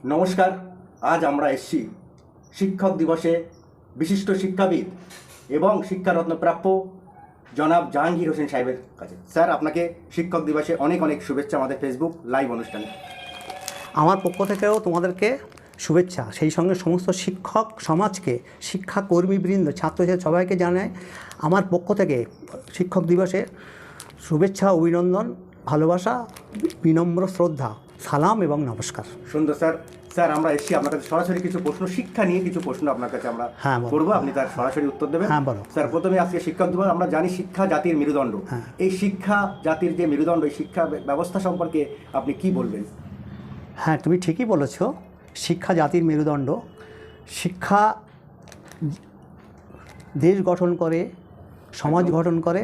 নমস্কার। আজ আমরা এসেছি শিক্ষক দিবসে বিশিষ্ট শিক্ষাবিদ এবং শিক্ষারত্ন প্রাপ্য জনাব জাহাঙ্গীর হোসেন সাহেবের কাছে। স্যার, আপনাকে শিক্ষক দিবসে অনেক অনেক শুভেচ্ছা আমাদের ফেসবুক লাইভ অনুষ্ঠানে। আমার পক্ষ থেকেও তোমাদেরকে শুভেচ্ছা, সেই সঙ্গে সমস্ত শিক্ষক সমাজকে, শিক্ষাকর্মীবৃন্দ, ছাত্রছাত্রী সবাইকে জানাই আমার পক্ষ থেকে শিক্ষক দিবসে শুভেচ্ছা, অভিনন্দন, ভালোবাসা, বিনম্র শ্রদ্ধা, সালাম এবং নমস্কার। সুন্দর স্যার। স্যার, আমরা এসেছি আপনার কাছে সরাসরি কিছু প্রশ্ন, শিক্ষা নিয়ে কিছু প্রশ্ন আপনার কাছে আমরা করবো, আপনি তার সরাসরি উত্তর দেবেন। হ্যাঁ, বলো। স্যার, প্রথমে আজকে শিক্ষক দিবস, আমরা জানি শিক্ষা জাতির মেরুদণ্ড। এই শিক্ষা জাতির যে মেরুদণ্ড, এই শিক্ষা ব্যবস্থা সম্পর্কে আপনি কি বলবেন? হ্যাঁ, তুমি ঠিকই বলেছ, শিক্ষা জাতির মেরুদণ্ড। শিক্ষা দেশ গঠন করে, সমাজ গঠন করে,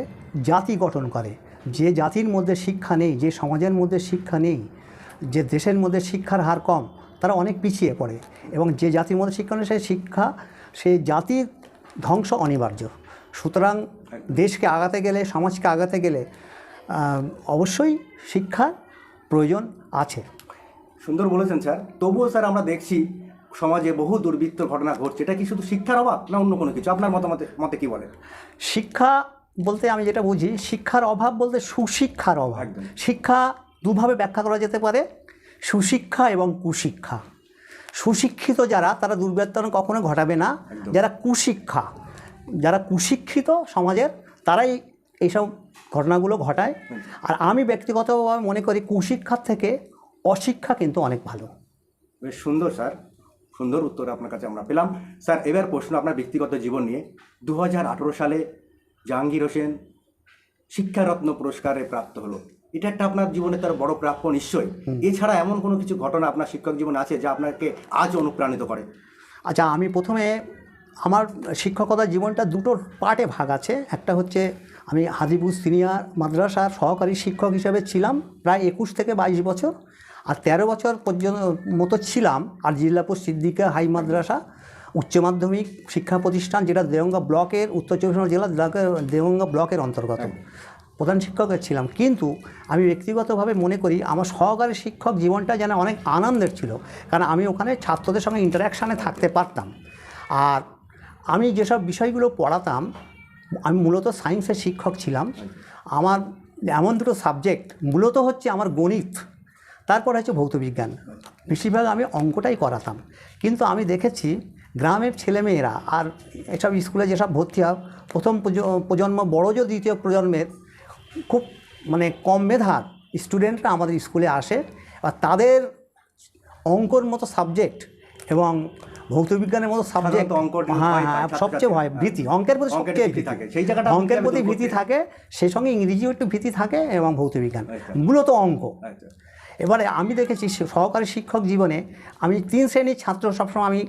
জাতি গঠন করে। যে জাতির মধ্যে শিক্ষা নেই, যে সমাজের মধ্যে শিক্ষা নেই, যে দেশের মধ্যে শিক্ষার হার কম, তারা অনেক পিছিয়ে পড়ে। এবং যে জাতির মধ্যে শিক্ষা নেই, সেই জাতির ধ্বংস অনিবার্য। সুতরাং দেশকে আগাতে গেলে, সমাজকে আগাতে গেলে অবশ্যই শিক্ষার প্রয়োজন আছে। সুন্দর বলেছেন স্যার। তবুও স্যার আমরা দেখছি সমাজে বহু দুর্বৃত্ত ঘটনা ঘটছে। এটা কি শুধু শিক্ষার অভাব না অন্য কোনো কিছু? আপনার মতে কি বলেন? শিক্ষা বলতে আমি যেটা বুঝি, শিক্ষার অভাব বলতে সুশিক্ষার অভাব। শিক্ষা দুভাবে ব্যাখ্যা করা যেতে পারে, সুশিক্ষা এবং কুশিক্ষা। সুশিক্ষিত যারা, তারা দুর্বৃত্তায়ন কখনো ঘটাবে না। যারা কুশিক্ষিত সমাজের, তারাই এইসব ঘটনাগুলো ঘটায়। আর আমি ব্যক্তিগতভাবে মনে করি কুশিক্ষার থেকে অশিক্ষা কিন্তু অনেক ভালো। বেশ সুন্দর স্যার, সুন্দর উত্তর আপনার কাছে আমরা পেলাম। স্যার, এবার প্রশ্ন আপনার ব্যক্তিগত জীবন নিয়ে। 2018 সালে জাহাঙ্গীর হোসেন শিক্ষারত্ন পুরস্কারে প্রাপ্ত হলো। এটা একটা আপনার জীবনে তার বড় প্রাপ্য নিশ্চয়ই। এছাড়া এমন কোনো কিছু ঘটনা আপনার শিক্ষক জীবনে আছে যা আপনাকে আজ অনুপ্রাণিত করে? আচ্ছা, আমি প্রথমে আমার শিক্ষকতা জীবনটা দুটো পার্টে ভাগ আছে। একটা হচ্ছে আমি হাজিপুর সিনিয়র মাদ্রাসার সহকারী শিক্ষক হিসেবে ছিলাম প্রায় 21 থেকে 22 বছর। আর 13 বছর পর্যন্ত মতো ছিলাম আর জিল্লাপুর সিদ্দিকা হাই মাদ্রাসা উচ্চ মাধ্যমিক শিক্ষা প্রতিষ্ঠান, যেটা দেওঙ্গা ব্লকের, উত্তর চব্বিশ পরগনা জেলার দেওঙ্গা ব্লকের অন্তর্গত, প্রধান শিক্ষকের ছিলাম। কিন্তু আমি ব্যক্তিগতভাবে মনে করি আমার সহকারী শিক্ষক জীবনটা যেন অনেক আনন্দের ছিল, কারণ আমি ওখানে ছাত্রদের সঙ্গে ইন্টারাকশানে থাকতে পারতাম। আর আমি যেসব বিষয়গুলো পড়াতাম, আমি মূলত সায়েন্সের শিক্ষক ছিলাম। আমার এমন দুটো সাবজেক্ট মূলত হচ্ছে আমার গণিত, তারপর হচ্ছে ভৌতবিজ্ঞান। বেশিরভাগ আমি অঙ্কটাই করাতাম। কিন্তু আমি দেখেছি গ্রামের ছেলেমেয়েরা আর এসব স্কুলে যেসব ভর্তি হয়, প্রথম প্রজন্ম বড় যে দ্বিতীয় প্রজন্মের খুব কম মেধার স্টুডেন্টরা আমাদের স্কুলে আসে। আর তাদের অঙ্কর মতো সাবজেক্ট এবং ভৌতবিজ্ঞানের মতো সাবজেক্ট, সবচেয়ে ভয়, ভীতি, অঙ্কের প্রতি সবচেয়ে ভীতি থাকে, সেই জায়গাটা অঙ্কের প্রতি ভীতি থাকে, সেই সঙ্গে ইংরেজিও একটু ভীতি থাকে এবং ভৌতবিজ্ঞান মূলত অঙ্ক। এবারে আমি দেখেছি সহকারী শিক্ষক জীবনে আমি 3 শ্রেণীর ছাত্র সবসময় আমি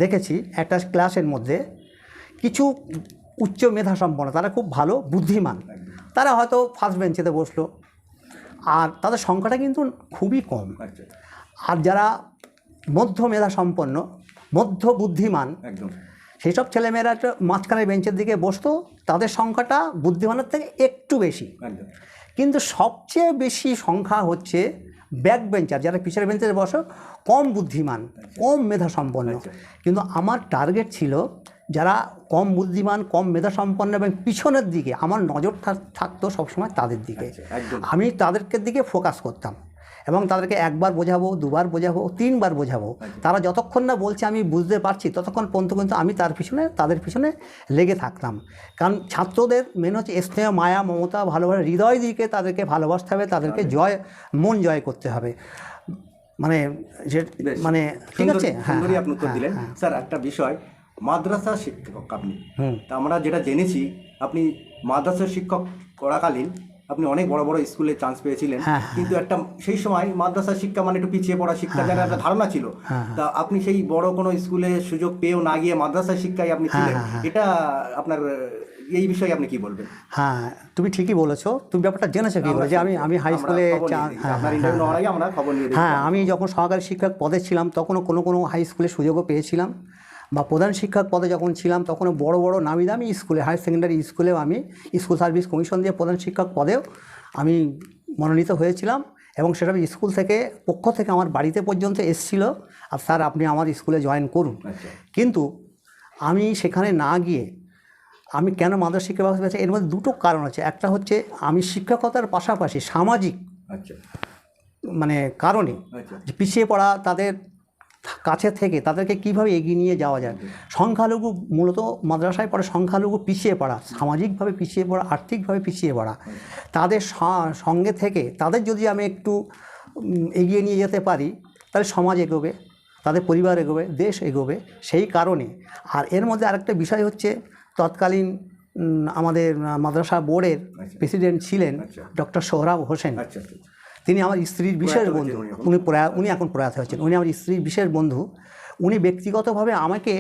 দেখেছি একটা ক্লাসের মধ্যে কিছু উচ্চ মেধা সম্পন্ন, তারা খুব ভালো বুদ্ধিমান, তারা হয়তো ফার্স্ট বেঞ্চেতে বসলো, আর তাদের সংখ্যাটা কিন্তু খুবই কম। আর যারা মধ্য মেধা সম্পন্ন, মধ্য বুদ্ধিমান, সেই সব ছেলেমেয়েরা একটা মাঝখানের বেঞ্চের দিকে বসতো, তাদের সংখ্যাটা বুদ্ধিমানের থেকে একটু বেশি। কিন্তু সবচেয়ে বেশি সংখ্যা হচ্ছে ব্যাক বেঞ্চার, যারা পিছের বেঞ্চে বসো, কম বুদ্ধিমান, কম মেধা সম্পন্ন। কিন্তু আমার টার্গেট ছিল যারা কম বুদ্ধিমান, কম মেধা সম্পন্ন এবং পিছনের দিকে আমার নজর থাকতো সবসময় তাদের দিকে। আমি তাদেরকে দিকে ফোকাস করতাম এবং তাদেরকে একবার বোঝাবো, দুবার বোঝাবো, 3 বার বোঝাবো। তারা যতক্ষণ না বলছে আমি বুঝতে পারছি, ততক্ষণ পর্যন্ত কিন্তু আমি তাদের পিছনে লেগে থাকতাম। কারণ ছাত্রদের মেন হচ্ছে স্নেহ, মায়া, মমতা, ভালোবাসা, হৃদয় দিকে তাদেরকে ভালোবাসতে হবে, তাদেরকে মন জয় করতে হবে। ঠিক আছে। হ্যাঁ, আপনি উত্তর দিলেন। স্যার, একটা বিষয়, মাদ্রাসা শিক্ষক আপনি, তা আমরা যেটা জেনেছি আপনি মাদ্রাসার শিক্ষক করাকালীন আপনি অনেক বড় বড় স্কুলে চান্স পেয়েছিলেন। কিন্তু একটা সেই সময় মাদ্রাসা শিক্ষা একটু পিছিয়ে পড়া শিক্ষা, যারা একটা ধারণা ছিল। তা আপনি সেই বড় কোনো স্কুলে সুযোগ পেয়েও না গিয়ে মাদ্রাসা শিক্ষায় আপনি ছিলেন, এটা আপনার, এই বিষয়ে আপনি কি বলবেন? হ্যাঁ, তুমি ঠিকই বলেছো। তুমি ব্যাপারটা জেনেছো কি করে যে আমি হাই স্কুলে, হ্যাঁ, আমি যখন সহকারী শিক্ষক পদে ছিলাম তখনও কোনো হাই স্কুলে সুযোগও পেয়েছিলাম, বা প্রধান শিক্ষক পদে যখন ছিলাম তখনও বড় বড় নামি দামি স্কুলে, হায়ার সেকেন্ডারি স্কুলেও আমি স্কুল সার্ভিস কমিশন দিয়ে প্রধান শিক্ষক পদেও আমি মনোনীত হয়েছিলাম এবং সেটা আমি স্কুল থেকে পক্ষ থেকে আমার বাড়িতে পর্যন্ত এসেছিল, আর স্যার আপনি আমার স্কুলে জয়েন করুন। কিন্তু আমি সেখানে না গিয়ে আমি কেন মাদ্রাসা শিক্ষা ব্যবস্থা পেয়েছি, এর মধ্যে দুটো কারণ আছে। একটা হচ্ছে আমি শিক্ষকতার পাশাপাশি সামাজিক মানে কারণে যে পিছিয়ে পড়া তাদের কাছে থেকে তাদেরকে কীভাবে এগিয়ে নিয়ে যাওয়া যায়। সংখ্যালঘু মূলত মাদ্রাসায় পড়ে সংখ্যালঘু পিছিয়ে পড়া, সামাজিকভাবে পিছিয়ে পড়া, আর্থিকভাবে পিছিয়ে পড়া, তাদের সঙ্গে থেকে তাদের যদি আমি একটু এগিয়ে নিয়ে যেতে পারি তাহলে সমাজ এগোবে, তাদের পরিবার এগোবে, দেশ এগোবে। সেই কারণে। আর এর মধ্যে আরেকটা বিষয় হচ্ছে তৎকালীন আমাদের মাদ্রাসা বোর্ডের প্রেসিডেন্ট ছিলেন ডক্টর সোহরাব হোসেন। তিনি আমার স্ত্রীর বিশেষ বন্ধু। উনি এখন প্রয়াত হয়েছেন। উনি আমার স্ত্রীর বিশেষ বন্ধু। উনি ব্যক্তিগতভাবে আমাকে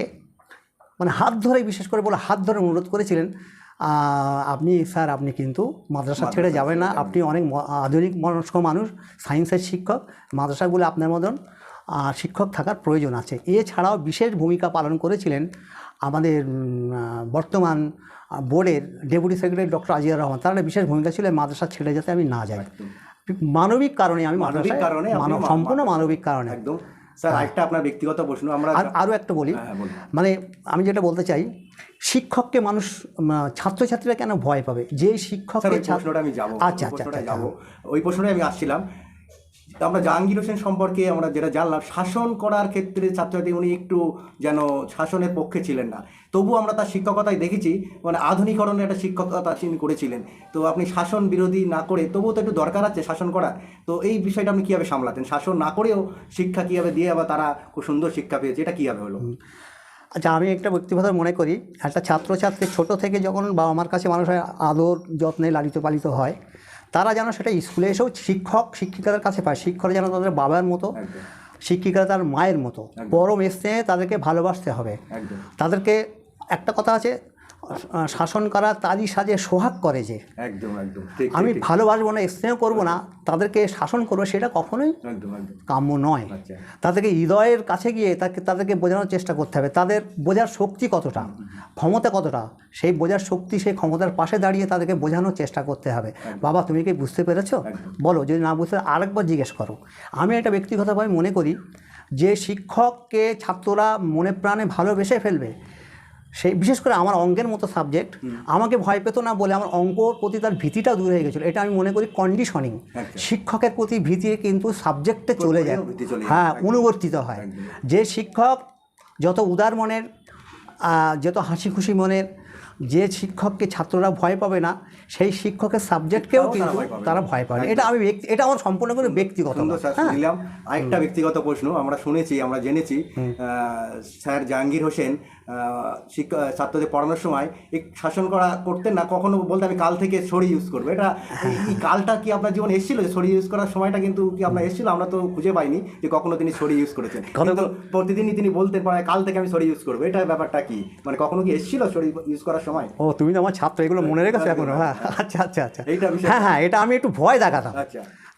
মানে হাত ধরে, বিশেষ করে বলে হাত ধরে অনুরোধ করেছিলেন, আপনি স্যার আপনি কিন্তু মাদ্রাসা ছেড়ে যাবেন না, আপনি অনেক আধুনিক মনস্ক মানুষ, সায়েন্সের শিক্ষক, মাদ্রাসাগুলো আপনার মতন শিক্ষক থাকার প্রয়োজন আছে। এছাড়াও বিশেষ ভূমিকা পালন করেছিলেন আমাদের বর্তমান বোর্ডের ডেপুটি সেক্রেটারি ডক্টর আজিয়ার রহমান। তার বিশেষ ভূমিকা ছিল মাদ্রাসা ছেড়ে যাতে আমি না যাই। মানবিক কারণে আমি সম্পূর্ণ মানবিক কারণে। একদম স্যার, একটা আপনার ব্যক্তিগত প্রশ্ন আমরা আরও একটা বলি, মানে আমি যেটা বলতে চাই, শিক্ষককে মানুষ ছাত্রছাত্রীরা কেন ভয় পাবে? যে শিক্ষককে প্রশ্নটা আমি যাবো, আচ্ছা, ওই প্রশ্নটাই আমি আসছিলাম। আমরা জাহাঙ্গীর হোসেন সম্পর্কে আমরা যেটা জানলাম, শাসন করার ক্ষেত্রে ছাত্রছাত্রী উনি একটু যেন শাসনের পক্ষে ছিলেন না, তবু আমরা তার শিক্ষকতায় দেখেছি মানে আধুনিকরণের একটা শিক্ষকতা তিনি করেছিলেন। তো আপনি শাসন বিরোধী না করে তবুও তো একটু দরকার আছে শাসন করা, তো এই বিষয়টা আপনি কীভাবে সামলাতেন? শাসন না করেও শিক্ষা কীভাবে দিয়ে আবার তারা খুব সুন্দর শিক্ষা পেয়েছে, এটা কীভাবে হলো? আচ্ছা, আমি একটা ব্যক্তিগত মনে করি, একটা ছাত্রছাত্রী ছোটো থেকে যখন বাবা মার কাছে মানুষের আদর যত্নে লালিত পালিত হয়, তারা যেন সেটা স্কুলে এসেও শিক্ষক শিক্ষিকাদের কাছে পায়। শিক্ষকরা যেন তাদের বাবার মতো, শিক্ষিকারা তার মায়ের মতো, পরম স্নেহে তাদেরকে ভালোবাসতে হবে। তাদেরকে একটা কথা আছে, শাসন করা তারই সাজে সোহাগ করে যে। আমি ভালোবাসবো না, স্নেহ করবো না, তাদেরকে শাসন করবো, সেটা কখনোই কাম্য নয়। তাদেরকে হৃদয়ের কাছে গিয়ে তাদেরকে বোঝানোর চেষ্টা করতে হবে, তাদের বোঝার শক্তি কতটা, ক্ষমতা কতটা, সেই বোঝার শক্তি, সেই ক্ষমতার পাশে দাঁড়িয়ে তাদেরকে বোঝানোর চেষ্টা করতে হবে। বাবা তুমি কি বুঝতে পেরেছো? বলো, যদি না বুঝতে আরেকবার জিজ্ঞেস করো। আমি এটা ব্যক্তিগতভাবে মনে করি যে শিক্ষককে ছাত্ররা মনে প্রাণে ভালোবেসে ফেলবে, সেই বিশেষ করে আমার অঙ্কের মতো সাবজেক্ট আমাকে ভয় পেত না বলে আমার অঙ্কর প্রতি তার ভীতিটা দূর হয়ে গেছিলো। এটা আমি মনে করি কন্ডিশনিং। শিক্ষকের প্রতি ভীতি কিন্তু সাবজেক্টে চলে যায়, হ্যাঁ, অনুবর্তিত হয়। যে শিক্ষক যত উদার মনের, যত হাসি খুশি মনের, যে শিক্ষককে ছাত্ররা ভয় পাবে না, সেই শিক্ষকের সাবজেক্টকেও কিন্তু তারা ভয় পাবে। এটা আমার সম্পূর্ণ করে ব্যক্তিগত। আরেকটা ব্যক্তিগত প্রশ্ন, আমরা শুনেছি, আমরা জেনেছি স্যার জাহাঙ্গীর হোসেন ছাত্রদের পড়ানোর সময় শাসন করতেন না, কখনো বলতে আমি কাল থেকে ছড়ি ইউজ করবো। এটা এই কালটা কি আপনার জীবনে এসেছিল? যে ছড়ি ইউজ করার সময়টা কিন্তু কি আপনার এসেছিল? আমরা তো খুঁজে পাইনি যে কখনো তিনি ছড়ি ইউজ করেছেন, কিন্তু প্রতিদিনই তিনি বলতেন কাল থেকে আমি ছড়ি ইউজ করবো। এটা ব্যাপারটা কি, মানে কখনো কি এসেছিল ছড়ি ইউজ করার সময়? ও, তুমি তো আমার ছাত্র, এগুলো মনে রেখেছো এখনো? হ্যাঁ, আচ্ছা আচ্ছা আচ্ছা, হ্যাঁ, এটা আমি একটু ভয় দেখাতাম।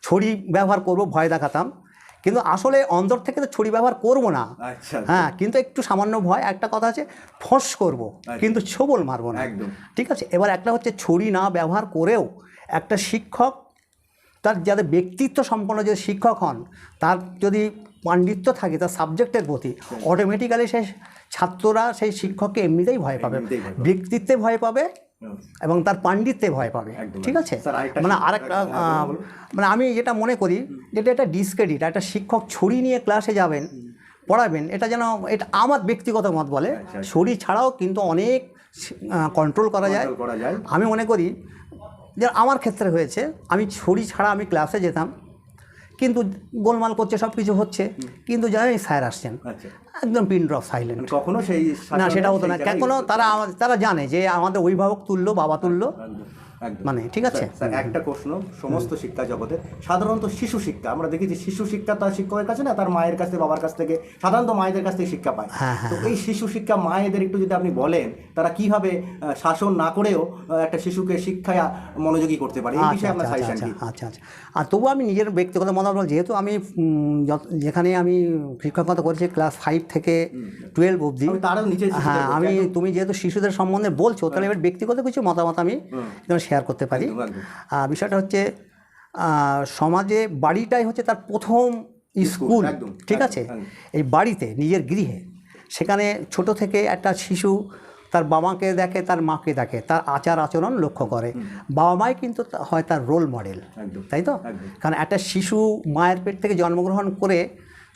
ছড়ি ব্যবহার করবো ভয় দেখাতাম, কিন্তু আসলে অন্তর থেকে তো ছড়ি ব্যবহার করবো না। হ্যাঁ, কিন্তু একটু সামান্য ভয়। একটা কথা আছে, ফস করবো কিন্তু ছোবল মারবো না, ঠিক আছে? এবার একটা হচ্ছে ছড়ি না ব্যবহার করেও একটা শিক্ষক তার যাদের ব্যক্তিত্ব সম্পন্ন যে শিক্ষক হন, তার যদি পাণ্ডিত্য থাকে তার সাবজেক্টের প্রতি, অটোমেটিক্যালি সেই ছাত্ররা সেই শিক্ষককে এমনিতেই ভয় পাবে, ব্যক্তিত্বে ভয় পাবে এবং তার পাণ্ডিত্যে ভয় পাবে, ঠিক আছে? মানে আরেকটা মানে আমি যেটা মনে করি যেটা একটা ডিসক্রেডিট, একটা শিক্ষক ছড়ি নিয়ে ক্লাসে যাবেন, পড়াবেন, এটা যেন, এটা আমার ব্যক্তিগত মত বলে, ছড়ি ছাড়াও কিন্তু অনেক কন্ট্রোল করা যায়। আমি মনে করি যে আমার ক্ষেত্রে হয়েছে, আমি ছড়ি ছাড়া আমি ক্লাসে যেতাম, কিন্তু গোলমাল করছে, সব কিছু হচ্ছে, কিন্তু জানেন স্যার আসছেন, একদম পিন ড্রপ সাইলেন্ট। কখনো সেই না, সেটা হতো না। কখনো তারা জানে যে আমাদের অভিভাবক তুল্য, বাবা তুল্য, মানে ঠিক আছে। একটা প্রশ্ন, সমস্ত শিক্ষা জগতে সাধারণত শিশু শিক্ষা আমরা দেখেছি, শিশু শিক্ষা তার শিক্ষকের কাছে না, তার মায়ের কাছ থেকে, বাবার কাছ থেকে, সাধারণত মায়েদের কাছ থেকে শিক্ষা পায়। তো এই শিশু শিক্ষা মায়েদের একটু যদি আপনি বলেন, তারা কিভাবে শাসন না করেও একটা শিশুকে শিক্ষায় মনোযোগী করতে পারে, এই বিষয়ে আপনার সাজেশন কি? আচ্ছা আচ্ছা, আর তবু আমি নিজের ব্যক্তিগত মতামত, যেহেতু আমি যেখানে আমি শিক্ষকতা করেছি ক্লাস 5 থেকে 12 অবধি, হ্যাঁ, তুমি যেহেতু শিশুদের সম্বন্ধে বলছো, তাহলে এবার ব্যক্তিগত কিছু মতামত আমি শেয়ার করতে পারি। বিষয়টা হচ্ছে সমাজে বাড়িটাই হচ্ছে তার প্রথম স্কুল, একদম, ঠিক আছে? একদম। এই বাড়িতে নিজের গৃহে, সেখানে ছোট থেকে একটা শিশু তার বাবাকে দেখে, তার মাকে দেখে, তার আচার আচরণ লক্ষ্য করে। বাবা মাই কিন্তু হয় তার রোল মডেল, একদম, তাই তো? একদম। কারণ একটা শিশু মায়ের পেট থেকে জন্মগ্রহণ করে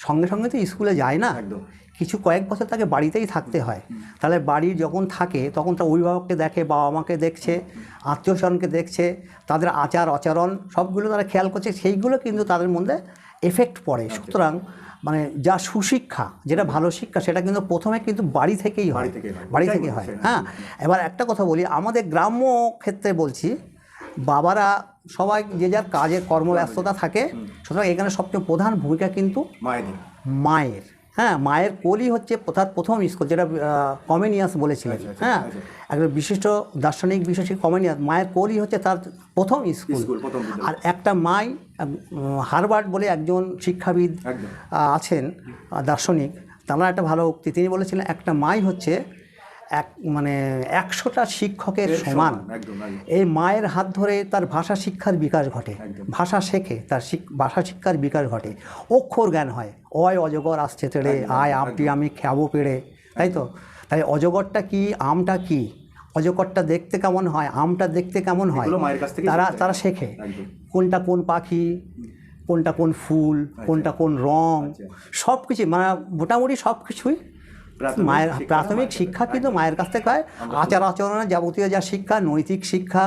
সঙ্গে সঙ্গে তো স্কুলে যায় না, একদম। কিছু কয়েক বছর তাকে বাড়িতেই থাকতে হয়। তাহলে বাড়ি যখন থাকে তখন তার অভিভাবককে দেখে, বাবা মাকে দেখছে, আত্মীয়স্বজনকে দেখছে, তাদের আচার আচরণ সবগুলো তারা খেয়াল করছে, সেইগুলো কিন্তু তাদের মধ্যে এফেক্ট পড়ে। সুতরাং মানে যা সুশিক্ষা, যেটা ভালো শিক্ষা, সেটা কিন্তু প্রথমে কিন্তু বাড়ি থেকেই হয়, বাড়ি থেকে হয়। হ্যাঁ, এবার একটা কথা বলি, আমাদের গ্রাম্য ক্ষেত্রে বলছি, বাবারা সবাই যে যার কাজের কর্মব্যস্ততা থাকে, সুতরাং এখানে সবচেয়ে প্রধান ভূমিকা কিন্তু মায়ের। হ্যাঁ, মায়ের কোলই হচ্ছে তার প্রথম স্কুল, যেটা কমেনিয়াস বলেছিলেন। হ্যাঁ, একজন বিশিষ্ট দার্শনিক বিশেষজ্ঞ কমেনিয়াস, মায়ের কোলই হচ্ছে তার প্রথম স্কুল। আর একটা মাই, হারবার্ট বলে একজন শিক্ষাবিদ আছেন, দার্শনিক, তারা একটা ভালো উক্তি তিনি বলেছিলেন, একটা মাই হচ্ছে মানে 100টা শিক্ষকের সমান। এই মায়ের হাত ধরে তার ভাষা শিক্ষার বিকাশ ঘটে, ভাষা শেখে, তার ভাষা শিক্ষার বিকাশ ঘটে, অক্ষর জ্ঞান হয়, অয় অজগর আসছে তেড়ে, আয় আপনি আমি খাবো পেড়ে, তাই তো? তাই অজগরটা কি, আমটা কি, অজগরটা দেখতে কেমন হয়, আমটা দেখতে কেমন হয়, তারা শেখে। কোনটা কোন পাখি, কোনটা কোন ফুল, কোনটা কোন রং, সব কিছু, মানে মোটামুটি সব কিছুই মায়ের প্রাথমিক শিক্ষা কিন্তু মায়ের কাছ থেকে হয়। আচার আচরণের যাবতীয় যা শিক্ষা, নৈতিক শিক্ষা,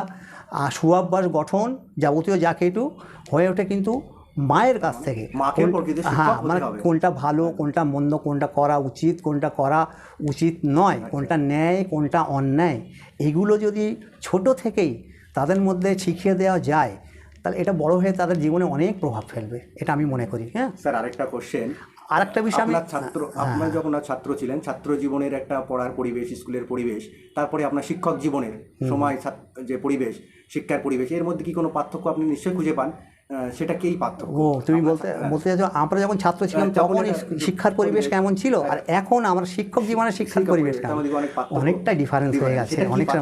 সুঅভ্যাস গঠন, যাবতীয় যা কিছু হয়ে ওঠে কিন্তু মায়ের কাছ থেকে। হ্যাঁ, মানে কোনটা ভালো, কোনটা মন্দ, কোনটা করা উচিত, কোনটা করা উচিত নয়, কোনটা ন্যায়, কোনটা অন্যায়, এগুলো যদি ছোট থেকেই তাদের মধ্যে শিখিয়ে দেওয়া যায়, তাহলে এটা বড় হয়ে তাদের জীবনে অনেক প্রভাব ফেলবে, এটা আমি মনে করি। হ্যাঁ স্যার, আরেকটা কোশ্চেন, আরেকটা বিষয়, আপনার যখন ছাত্র ছিলেন, ছাত্র জীবনের একটা পড়ার পরিবেশ, স্কুলের পরিবেশ, তারপরে আপনার শিক্ষক জীবনের সময় যে পরিবেশ, শিক্ষার পরিবেশ, এর মধ্যে কি কোনো পার্থক্য আপনি নিশ্চয়ই খুঁজে পান? সেটা কি পার্থক্য? তুমি বলতে চাইছো আমরা যখন ছাত্র ছিলাম তখন শিক্ষার পরিবেশ কেমন ছিল, আর এখন আমার শিক্ষক জীবনের শিক্ষার পরিবেশ কেমন? অনেকটাই ডিফারেন্স হয়ে গেছে, অনেকটা।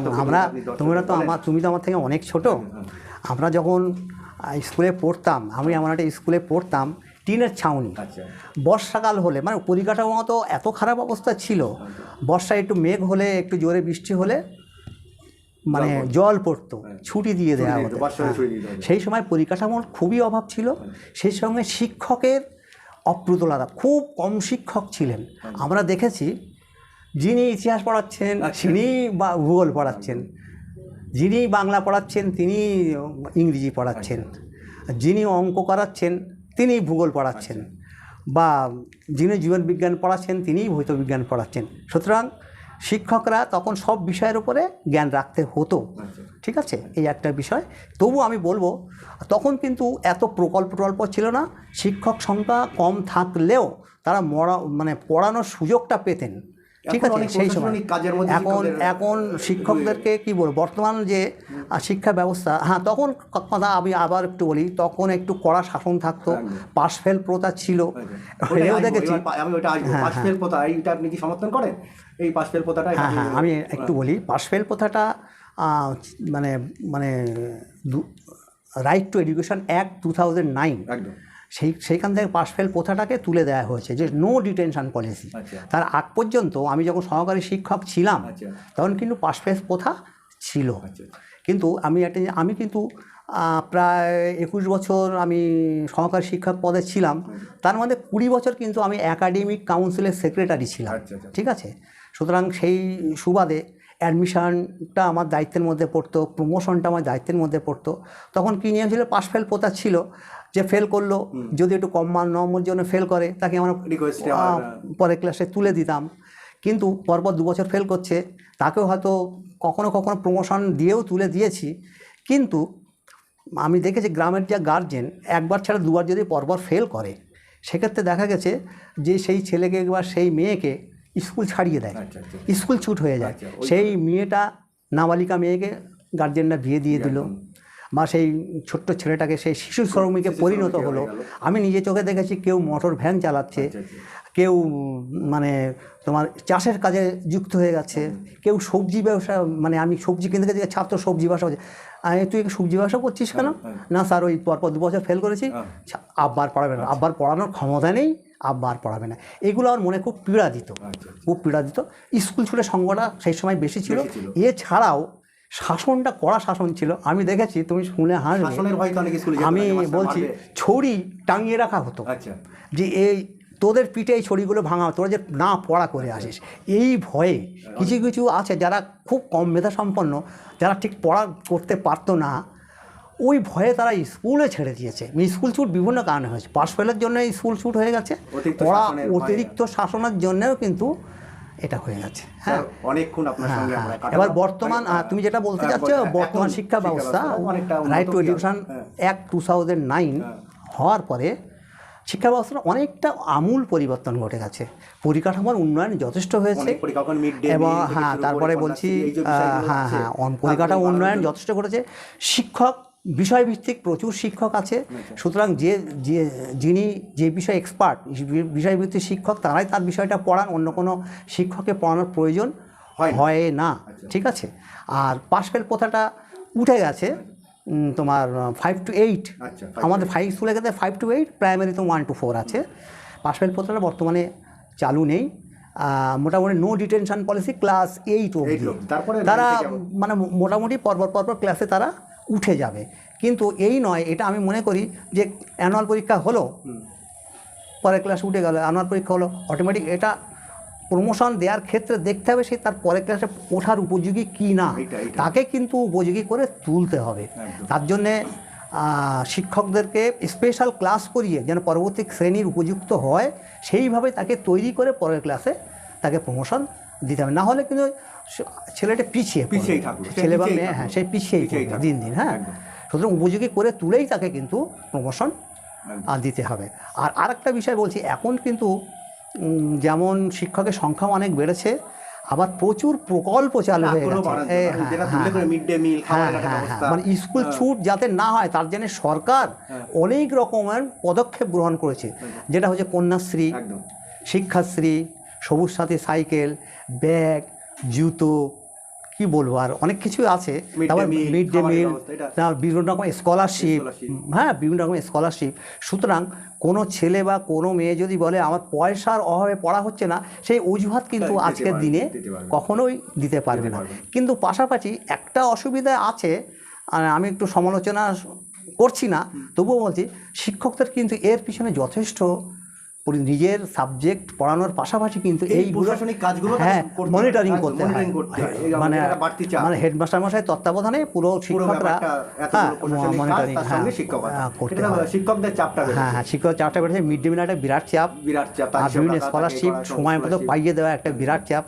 তুমি তো আমার থেকে অনেক ছোট। আমরা যখন স্কুলে পড়তাম, আমি এমন একটা স্কুলে পড়তাম, টিনের ছাউনি, বর্ষাকাল হলে, মানে পরিকাঠামো তো এত খারাপ অবস্থা ছিল, বর্ষায় একটু মেঘ হলে, একটু জোরে বৃষ্টি হলে মানে জল পড়তো, ছুটি দিয়ে দেওয়া হতো। সেই সময় পরিকাঠামোর খুবই অভাব ছিল, সেই সঙ্গে শিক্ষকের অপ্রতুলতা, খুব কম শিক্ষক ছিলেন। আমরা দেখেছি যিনি ইতিহাস পড়াচ্ছেন তিনি বা ভূগোল পড়াচ্ছেন, যিনি বাংলা পড়াচ্ছেন তিনি ইংরেজি পড়াচ্ছেন, যিনি অঙ্ক করাচ্ছেন তিনি ভূগোল পড়াচ্ছেন, বা যিনি জীবনবিজ্ঞান পড়াচ্ছেন তিনিই ভৌত বিজ্ঞান পড়াচ্ছেন। সুতরাং শিক্ষকরা তখন সব বিষয়ের উপরে জ্ঞান রাখতে হতো, ঠিক আছে? এই একটা বিষয়। তবু আমি বলবো তখন কিন্তু এত প্রকল্প ছিল না, শিক্ষক সংখ্যা কম থাকলেও তারা মানে পড়ানোর সুযোগটা পেতেন, ঠিক আছে? সেই সময় এখন শিক্ষকদেরকে কি বলবো, বর্তমান যে শিক্ষা ব্যবস্থা, হ্যাঁ তখন কথা আমি আবার একটু বলি, তখন একটু কড়া শাসন থাকতো, পাশ ফেল প্রথা ছিল, দেখেছি। আপনি কি সমর্থন করেন এই পাশ ফেল প্রথাটা? হ্যাঁ, আমি একটু বলি, পাশ ফেল প্রথাটা মানে মানে রাইট টু এডুকেশন অ্যাক্ট 2009, সেইখান থেকে পাশ ফেল প্রথাটাকে তুলে দেওয়া হয়েছে, যে নো ডিটেনশন পলিসি। তার আগ পর্যন্ত আমি যখন সহকারী শিক্ষক ছিলাম তখন কিন্তু পাশ ফেল প্রথা ছিল। কিন্তু আমি কিন্তু প্রায় 21 বছর আমি সহকারী শিক্ষক পদে ছিলাম, তার মধ্যে 20 বছর কিন্তু আমি একাডেমিক কাউন্সিলের সেক্রেটারি ছিলাম, ঠিক আছে? সুতরাং সেই সুবাদে অ্যাডমিশনটা আমার দায়িত্বের মধ্যে পড়তো, প্রমোশনটা আমার দায়িত্বের মধ্যে পড়তো। তখন কী নিয়ম ছিল, পাশ ফেল প্রথা ছিল, যে ফেল করলো, যদি একটু কম নম্বরের জন্য ফেল করে তাকে আমরা পরের ক্লাসে তুলে দিতাম। কিন্তু পরপর 2 বছর ফেল করছে তাকেও হয়তো কখনো প্রমোশন দিয়েও তুলে দিয়েছি। কিন্তু আমি দেখেছি গ্রামের যা গার্জেন, একবার ছাড়া 2বার যদি পরপর ফেল করে, সেক্ষেত্রে দেখা গেছে যে সেই ছেলেকে বা সেই মেয়েকে স্কুল ছাড়িয়ে দেয়, স্কুল ছুট হয়ে যায়। সেই মেয়েটা, নাবালিকা মেয়েকে গার্জেনরা বিয়ে দিয়ে দিল, বা সেই ছোট্ট ছেলেটাকে সেই শিশু শ্রমিকে পরিণত হলো। আমি নিজে চোখে দেখেছি কেউ মোটর ভ্যান চালাচ্ছে, কেউ মানে তোমার চাষের কাজে যুক্ত হয়ে গেছে, কেউ সবজি ব্যবসা, মানে আমি সবজি কিনতে গেছি, ছাত্র সবজি ব্যবসা, তুই সবজি ব্যবসা করছিস কেন? না স্যার ওই পরপর 2 বছর ফেল করেছি, আব্বার পড়াবে না, আব্বার পড়ানোর ক্ষমতা নেই, আব্বার পড়াবে না। এগুলো আমার মনে খুব পীড়া দিত, খুব পীড়া দিত। স্কুল ছুটে সংখ্যাটা সেই সময় বেশি ছিল। এছাড়াও শাসনটা কড়া শাসন ছিল, আমি দেখেছি, তুমি শুনে হাসবে, আমি বলছি ছড়ি টাঙিয়ে রাখা হতো যে এই তোদের পিঠে এই ছড়িগুলো ভাঙা, তোরা যে না পড়া করে আসিস, এই ভয়ে কিছু কিছু আছে যারা খুব কম মেধা সম্পন্ন, যারা ঠিক পড়া করতে পারতো না, ওই ভয়ে তারা স্কুলে ছেড়ে দিয়েছে। স্কুল ছুট বিভিন্ন কারণে হয়েছে, পাশ ফেলের জন্য স্কুল ছুট হয়ে গেছে, পড়া অতিরিক্ত শাসনের জন্যও কিন্তু এটা হয়ে গেছে। হ্যাঁ, অনেকক্ষণ আপনার সঙ্গে আমরা এবার বর্তমান তুমি যেটা বলতে চাচ্ছ, বর্তমান শিক্ষা ব্যবস্থা রাইট টু এডুকেশন অ্যাক্ট 2009 হওয়ার পরে শিক্ষা ব্যবস্থার অনেকটা আমূল পরিবর্তন ঘটে গেছে, পরিকাঠামোর উন্নয়ন যথেষ্ট হয়েছে। এবং হ্যাঁ, তারপরে বলছি পরিকাঠামো উন্নয়ন যথেষ্ট ঘটেছে। শিক্ষক বিষয়ভিত্তিক প্রচুর শিক্ষক আছে, সুতরাং যিনি যে বিষয়ে এক্সপার্ট, বিষয়ভিত্তিক শিক্ষক, তারাই তার বিষয়টা পড়ান, অন্য কোনো শিক্ষককে পড়ানোর প্রয়োজন হয় না। ঠিক আছে। আর পাশ ফেল প্রথাটা উঠে গেছে, তোমার 5 to 8, আমাদের স্কুলে গেছে 5 to 8, প্রাইমারি তো 1 to 4 আছে। পাশ ফেল প্রথাটা বর্তমানে চালু নেই। মোটামুটি নো ডিটেনশন পলিসি ক্লাস 8 অবধি, তারা মানে মোটামুটি পরপর ক্লাসে তারা উঠে যাবে। কিন্তু এই নয়, এটা আমি মনে করি যে অ্যানুয়াল পরীক্ষা হলো, পরের ক্লাসে উঠে গেল, অ্যানুয়াল পরীক্ষা হলো, অটোমেটিক এটা প্রমোশন দেওয়ার ক্ষেত্রে দেখতে হবে সে তার পরের ক্লাসে ওঠার উপযোগী কি না, তাকে কিন্তু উপযোগী করে তুলতে হবে। তার জন্যে শিক্ষকদেরকে স্পেশাল ক্লাস করিয়ে যেন পরবর্তী শ্রেণীর উপযুক্ত হয়, সেইভাবে তাকে তৈরি করে পরের ক্লাসে তাকে প্রমোশন দিতে হবে। না হলে কিন্তু ছেলেটা পিছিয়ে থাকবে, ছেলে বা মেয়ে, হ্যাঁ, সেই পিছিয়েই থাকবে দিন দিন। হ্যাঁ, সুতরাং উপযোগী করে তুলেই তাকে কিন্তু প্রমোশন দিতে হবে। আর আরেকটা বিষয় বলছি, এখন কিন্তু যেমন শিক্ষকের সংখ্যা অনেক বেড়েছে, আবার প্রচুর প্রকল্প চালু হয়ে গেছে। মানে স্কুল ছুট যাতে না হয় তার জন্য সরকার অনেক রকমের পদক্ষেপ গ্রহণ করেছে, যেটা হচ্ছে কন্যাশ্রী, শিক্ষাশ্রী, সবুজ সাথী সাইকেল, ব্যাগ, জুতো, কি বলবো, আর অনেক কিছু আছে। তারপর মিড ডে মিল, বিভিন্ন রকম স্কলারশিপ, হ্যাঁ, বিভিন্ন রকমের স্কলারশিপ। সুতরাং কোনো ছেলে বা কোনো মেয়ে যদি বলে আমার পয়সার অভাবে পড়া হচ্ছে না, সেই অজুহাত কিন্তু আজকের দিনে কখনোই দিতে পারবে না। কিন্তু পাশাপাশি একটা অসুবিধা আছে, আমি একটু সমালোচনা করছি না, তবুও বলছি, শিক্ষকদের কিন্তু এর পিছনে যথেষ্ট নিজের সাবজেক্ট পড়ানোর পাশাপাশি কিন্তু এই প্রশাসনিক কাজগুলো মনিটরিং করতে হয়। মানে হেডমাস্টার মশাই তত্ত্বাবধানে পুরো শিক্ষকরা মনিটরিং করতে হয়। শিক্ষকদের চাপটা, হ্যাঁ, শিক্ষক চাপটা বেড়েছে। মিড ডে মিল একটা বিরাট চাপ, আর বিভিন্ন স্কলারশিপ সময় মতো পাইয়ে দেওয়া একটা বিরাট চাপ।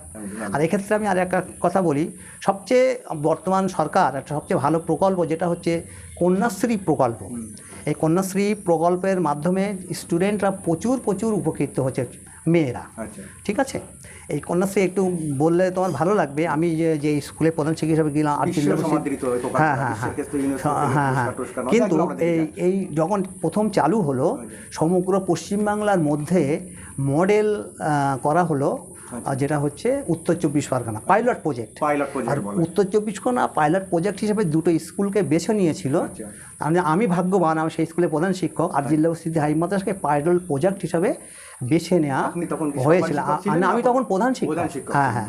আর এক্ষেত্রে আমি আর একটা কথা বলি, সবচেয়ে বর্তমান সরকার একটা সবচেয়ে ভালো প্রকল্প, যেটা হচ্ছে কন্যাশ্রী প্রকল্প। এই কন্যাশ্রী প্রকল্পের মাধ্যমে স্টুডেন্টরা প্রচুর উপকৃত হচ্ছে, মেয়েরা। ঠিক আছে, এই কন্যাশ্রী একটু বললে তোমার ভালো লাগবে। আমি যে স্কুলে প্রধান শিক্ষক হিসাবে গেলাম, হ্যাঁ, কিন্তু এই যখন প্রথম চালু হলো, সমগ্র পশ্চিমবাংলার মধ্যে মডেল করা হলো, যেটা হচ্ছে উত্তর 24 পরগনা পাইলট প্রজেক্ট। আর উত্তর 24 পরগনা পাইলট প্রজেক্ট হিসেবে দুটো স্কুলকে বেছে নিয়েছিল। আমি ভাগ্যবান, আমি সেই স্কুলের প্রধান শিক্ষক, আর জিল্লা উপস্থিতি হাই মাদ্রাসাকে পাইলট প্রজেক্ট হিসাবে বেছে নেওয়া হয়েছিল। আমি তখন প্রধান শিক্ষক। হ্যাঁ,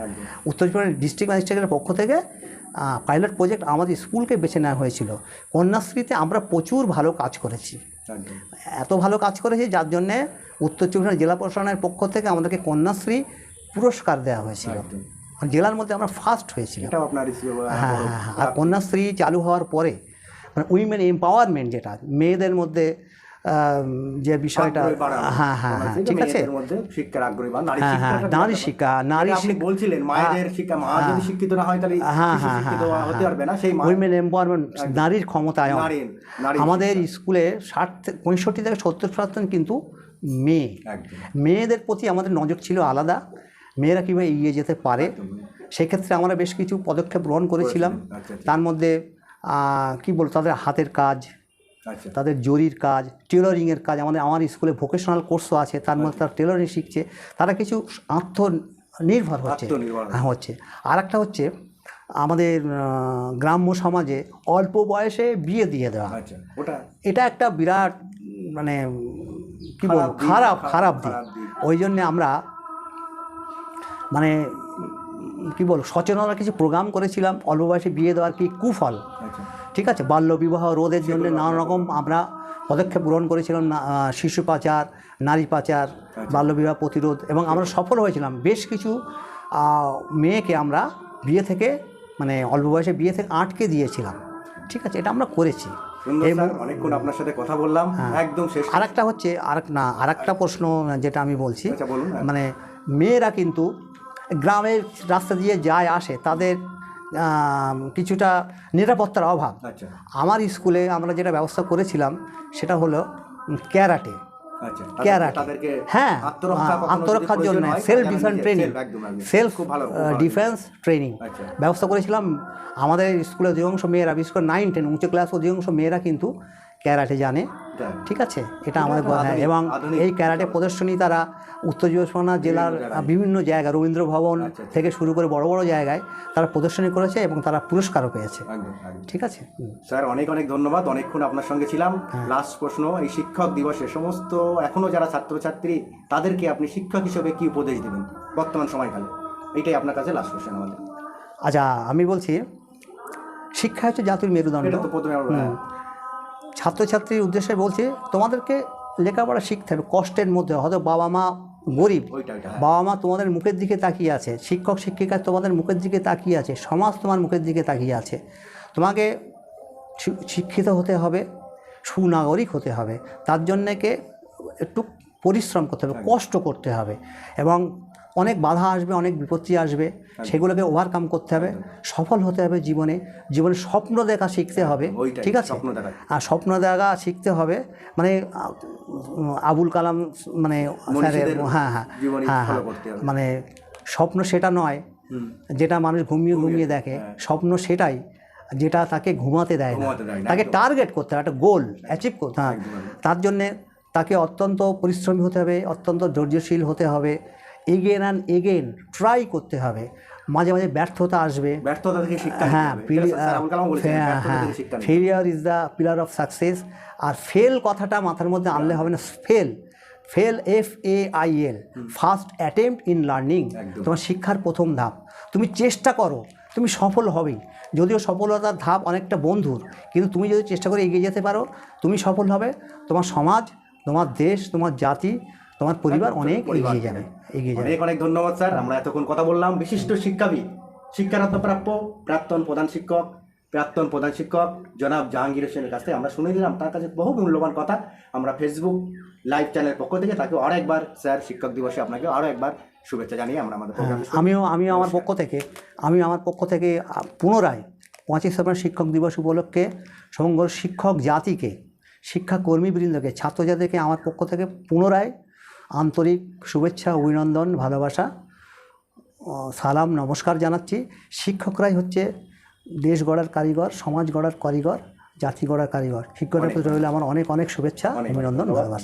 উত্তর 24 পরগনা ডিস্ট্রিক্ট ম্যাজিস্ট্রেটের পক্ষ থেকে পাইলট প্রজেক্ট আমাদের স্কুলকে বেছে নেওয়া হয়েছিল। কন্যাশ্রীতে আমরা প্রচুর ভালো কাজ করেছি, এত ভালো কাজ করেছি যার জন্যে উত্তর 24 পরগনা জেলা প্রশাসনের পক্ষ থেকে আমাদেরকে কন্যাশ্রী পুরস্কার দেওয়া হয়েছিল। জেলার মধ্যে আমরা ফার্স্ট হয়েছিলাম। হ্যাঁ, আর কন্যাশ্রী চালু হওয়ার পরে মানে উইমেন এম্পাওয়ারমেন্ট, যেটা মেয়েদের মধ্যে যে বিষয়টা, হ্যাঁ, ঠিক আছে, শিক্ষার আগ্রহী বা নারী শিক্ষা, বলছিলেন মায়েদের শিক্ষা, মা যদি শিক্ষিত না হয় তাহলে শিক্ষিত হতে পারবে না। সেই উইমেন এম্পাওয়ারমেন্ট, নারীর ক্ষমতায়ন। আমাদের স্কুলে 65 থেকে 70% কিন্তু মেয়েদের প্রতি আমাদের নজর ছিল আলাদা, মেয়েরা কীভাবে এগিয়ে যেতে পারে। সেক্ষেত্রে আমরা বেশ কিছু পদক্ষেপ গ্রহণ করেছিলাম। তার মধ্যে কি বল, তাদের হাতের কাজ, তাদের জরির কাজ, টেলরিংয়ের কাজ। আমার স্কুলে ভোকেশনাল কোর্সও আছে, তার মধ্যে তারা টেলরিং শিখছে, তারা কিছু আত্মনির্ভর হচ্ছে। আর একটা হচ্ছে আমাদের গ্রাম্য সমাজে অল্প বয়সে বিয়ে দিয়ে দেওয়া, আচ্ছা, ওটা এটা একটা বিরাট মানে কী বলবো খারাপ দিক। ওই জন্যে আমরা মানে কী বলবো সচেতনতার কিছু প্রোগ্রাম করেছিলাম অল্প বয়সে বিয়ে দেওয়ার কি কুফল, ঠিক আছে, বাল্যবিবাহ রোধের জন্য নানা রকম আমরা পদক্ষেপ গ্রহণ করেছিলাম, শিশু পাচার, নারী পাচার, বাল্যবিবাহ প্রতিরোধ, এবং আমরা সফল হয়েছিলাম। বেশ কিছু মেয়েকে আমরা বিয়ে থেকে মানে অল্প বয়সে বিয়ে থেকে আটকে দিয়েছিলাম, ঠিক আছে, এটা আমরা করেছি। অনেকক্ষণ আপনার সাথে কথা বললাম, একদম শেষ। আরেকটা হচ্ছে আরেকটা প্রশ্ন যেটা আমি বলছি, মানে মেয়েরা কিন্তু গ্রামের রাস্তা দিয়ে যায় আসে, তাদের কিছুটা নিরাপত্তার অভাব। আমার স্কুলে আমরা যেটা ব্যবস্থা করেছিলাম সেটা হলো ক্যারাটে, হ্যাঁ, আত্মরক্ষার জন্য সেলফ ডিফেন্স ট্রেনিং ব্যবস্থা করেছিলাম। আমাদের স্কুলে অধিকাংশ মেয়েরা, বিশেষ করে 9-10 উচ্চ ক্লাস অধিকাংশ মেয়েরা কিন্তু ক্যারাটে জানে, ঠিক আছে, এটা আমাদের এবং এই ক্যারাটে প্রদর্শনী তারা উত্তর চব্বিশ পরগনা জেলার বিভিন্ন জায়গায়, রবীন্দ্র ভবন থেকে শুরু করে বড় বড় জায়গায় তারা প্রদর্শনী করেছে এবং তারা পুরস্কারও পেয়েছে, ঠিক আছে। স্যার অনেক অনেক ধন্যবাদ, অনেকক্ষণ আপনার সঙ্গে ছিলাম। লাস্ট প্রশ্ন, এই শিক্ষক দিবসে সমস্ত এখনও যারা ছাত্রছাত্রী তাদেরকে আপনি শিক্ষক হিসেবে কি উপদেশ দেবেন বর্তমান সময়কালে? এইটাই আপনার কাছে লাস্ট কোশ্চেন আমাদের। আচ্ছা, আমি বলছি শিক্ষা হচ্ছে জাতির মেরুদণ্ড। ছাত্রছাত্রীর উদ্দেশ্যে বলছি, তোমাদেরকে লেখাপড়া শিখতে হবে কষ্টের মধ্যে। হয়তো বাবা মা গরিব, বাবা মা তোমাদের মুখের দিকে তাকিয়ে আছে, শিক্ষক শিক্ষিকা তোমাদের মুখের দিকে তাকিয়ে আছে, সমাজ তোমার মুখের দিকে তাকিয়ে আছে। তোমাকে শিক্ষিত হতে হবে, সুনাগরিক হতে হবে। তার জন্যকে একটু পরিশ্রম করতে হবে, কষ্ট করতে হবে, এবং অনেক বাধা আসবে, অনেক বিপত্তি আসবে, সেগুলোকে ওভারকাম করতে হবে, সফল হতে হবে জীবনে। জীবনে স্বপ্ন দেখা শিখতে হবে, ঠিক আছে, আর স্বপ্ন দেখা শিখতে হবে। মানে আবুল কালাম মানে হ্যাঁ, মানে স্বপ্ন সেটা নয় যেটা মানুষ ঘুমিয়ে দেখে, স্বপ্ন সেটাই যেটা তাকে ঘুমাতে দেয় না। তাকে টার্গেট করতে হবে, একটা গোল অ্যাচিভ করতে হবে। তার জন্যে তাকে অত্যন্ত পরিশ্রমী হতে হবে, অত্যন্ত ধৈর্যশীল হতে হবে, এগেন অ্যান্ড এগেন ট্রাই করতে হবে। মাঝে মাঝে ব্যর্থতা আসবে, হ্যাঁ, failure is the pillar of success. আর ফেল কথাটা মাথার মধ্যে আনলে হবে না। Fail FAIL, first attempt in learning. তোমার শিক্ষার প্রথম ধাপ। তুমি চেষ্টা করো, তুমি সফল হবেই। যদিও সফলতার ধাপ অনেকটা বন্ধুর, কিন্তু তুমি যদি চেষ্টা করে এগিয়ে যেতে পারো, তুমি সফল হবে। তোমার সমাজ, তোমার দেশ, তোমার জাতি, তোমার পরিবার অনেক এগিয়ে যাবে। অনেক অনেক ধন্যবাদ স্যার। আমরা এতক্ষণ কথা বললাম বিশিষ্ট শিক্ষাবিদ, শিক্ষারত্নপ্রাপ্য প্রাক্তন প্রধান শিক্ষক জনাব জাহাঙ্গীর হোসেনের কাছ থেকে আমরা শুনে নিলাম তার কাছে বহু মূল্যবান কথা। আমরা ফেসবুক লাইভ চ্যানেলের পক্ষ থেকে তাকে আরও একবার স্যার শিক্ষক দিবসে আপনাকে আরও একবার শুভেচ্ছা জানিয়ে আমরা আমাদের আমিও আমার পক্ষ থেকে পুনরায় 25 সেপ্টেম্বর শিক্ষক দিবস উপলক্ষে সমগ্র শিক্ষক জাতিকে, শিক্ষাকর্মীবৃন্দকে, ছাত্রছাত্রীকে আমার পক্ষ থেকে পুনরায় আন্তরিক শুভেচ্ছা, অভিনন্দন, ভালোবাসা, সালাম, নমস্কার জানাচ্ছি। শিক্ষকরাই হচ্ছে দেশ গড়ার কারিগর, সমাজ গড়ার কারিগর, জাতি গড়ার কারিগর। শিক্ষকদের প্রতি রইল আমার অনেক অনেক শুভেচ্ছা, অভিনন্দন, ভালোবাসা।